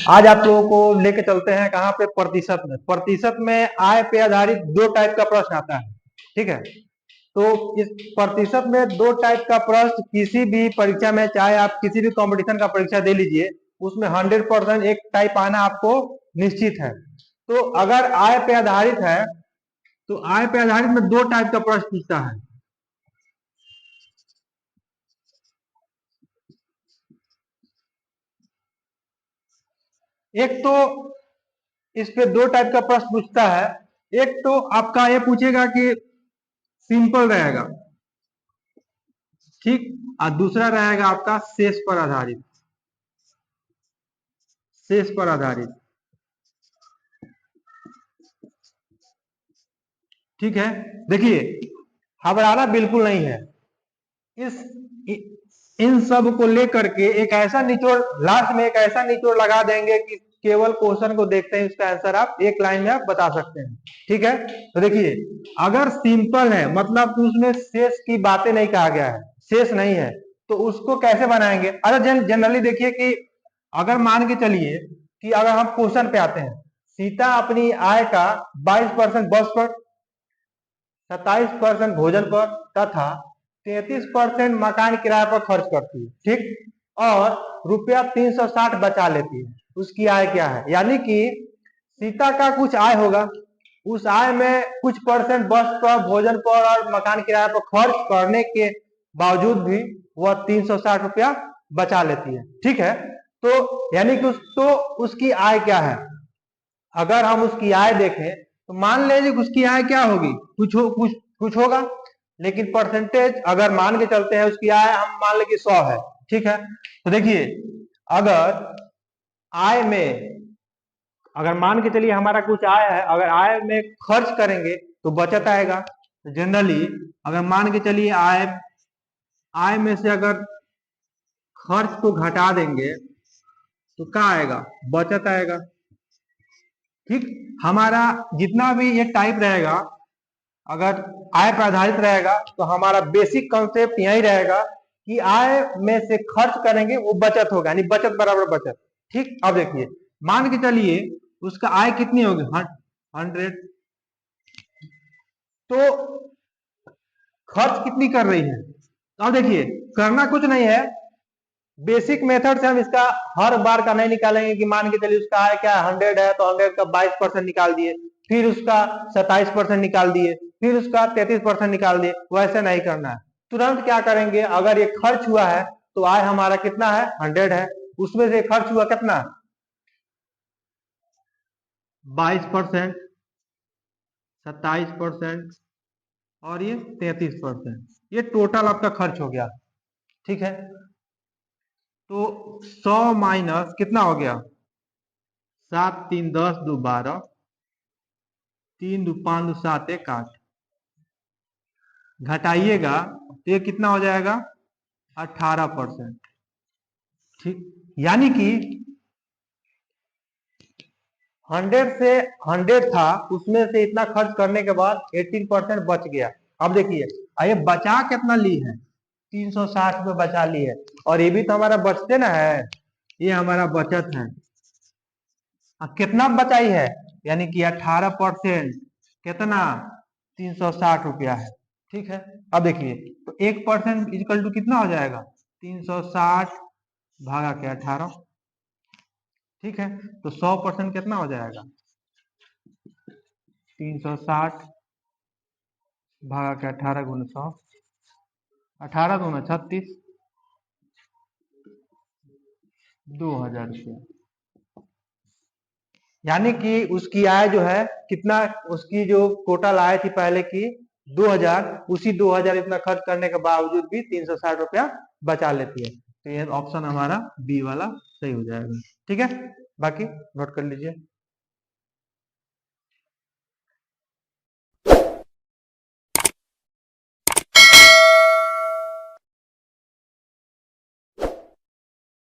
आज आप लोगों को लेके चलते हैं कहाँ पे, प्रतिशत में। प्रतिशत में आय पे आधारित दो टाइप का प्रश्न आता है, ठीक है। तो इस प्रतिशत में दो टाइप का प्रश्न किसी भी परीक्षा में, चाहे आप किसी भी कंपटीशन का परीक्षा दे लीजिए, उसमें 100% एक टाइप आना आपको निश्चित है। तो अगर आय पे आधारित है तो आय पे आधारित में दो टाइप का प्रश्न पूछता है। एक तो इस पे दो टाइप का प्रश्न पूछता है। एक तो आपका ये पूछेगा कि सिंपल रहेगा, ठीक, और दूसरा रहेगा आपका शेष पर आधारित। शेष पर आधारित, ठीक है। देखिए, घबराना बिल्कुल नहीं है। इस इन सब को लेकर के एक ऐसा निचोड़, लास्ट में एक ऐसा निचोड़ लगा देंगे कि केवल क्वेश्चन को देखते हैं इसका आंसर आप एक लाइन में आप बता सकते हैं, ठीक है। तो देखिए, अगर सिंपल है मतलब उसमें शेष की बातें नहीं कहा गया है, शेष नहीं है, तो उसको कैसे बनाएंगे। अगर जनरली देखिए कि अगर मान के चलिए कि अगर हम क्वेश्चन पे आते हैं, सीता अपनी आय का 22% बस पर, 27% भोजन पर तथा 33% मकान किराए पर खर्च करती है, ठीक, और रुपया 360 बचा लेती है। उसकी आय क्या है, यानी कि सीता का कुछ आय होगा, उस आय में कुछ परसेंट बस पर, भोजन पर और मकान किराए पर खर्च करने के बावजूद भी वह 360 रुपया बचा लेती है, ठीक है। तो यानी कि उसकी आय क्या है। अगर हम उसकी आय देखें तो मान लीजिए उसकी आय क्या होगी, कुछ होगा, लेकिन परसेंटेज अगर मान के चलते हैं उसकी आय हम मान लेंगे 100 है, ठीक है। तो देखिए, अगर आय में, अगर मान के चलिए हमारा कुछ आय है, अगर आय में खर्च करेंगे तो बचत आएगा। तो जनरली अगर मान के चलिए आय में से अगर खर्च को घटा देंगे तो क्या आएगा, बचत आएगा, ठीक। हमारा जितना भी ये टाइप रहेगा, अगर आय पर आधारित रहेगा तो हमारा बेसिक कॉन्सेप्ट यही रहेगा कि आय में से खर्च करेंगे वो बचत होगा, यानी बचत बराबर बचत, ठीक। अब देखिए, मान के चलिए उसका आय कितनी होगी, 100, तो खर्च कितनी कर रही है। अब देखिए, करना कुछ नहीं है, बेसिक मेथड से हम इसका हर बार का नहीं निकालेंगे कि मान के चलिए उसका आय क्या है, 100 है तो 100 का 22% निकाल दिए, फिर उसका 27% निकाल दिए, फिर उसका 33% निकाल दिए, वैसे नहीं करना है। तुरंत क्या करेंगे, अगर ये खर्च हुआ है तो आय हमारा कितना है, 100 है, उसमें से खर्च हुआ कितना, 22%, 27% और ये 33%, ये टोटल आपका खर्च हो गया, ठीक है। तो 100 माइनस कितना हो गया, 7 3 10 2 12, 3 2 5 2 7 1 8, घटाइएगा तो ये कितना हो जाएगा, 18%, ठीक। यानी कि 100 से 100 था, उसमें से इतना खर्च करने के बाद 18% बच गया। अब देखिए, ये बचा कितना ली है, 360 रुपये बचा ली है, और ये भी तो हमारा बचते ना है, ये हमारा बचत है। कितना बचाई है, यानी कि 18%, कितना, 360 रुपया है, ठीक है। अब देखिए, तो 1% इक्वल टू कितना हो जाएगा, 360 भागा के 18, ठीक है। तो 100% कितना हो जाएगा, 360 भागा के 18 गुना 100, 18 दूना 36, 2000 रुपया। यानी कि उसकी आय जो है कितना, उसकी जो टोटल आय थी पहले की 2000, उसी 2000 इतना खर्च करने के बावजूद भी 360 रुपया बचा लेती है। तो ये ऑप्शन हमारा बी वाला सही हो जाएगा, ठीक है। बाकी नोट कर लीजिए।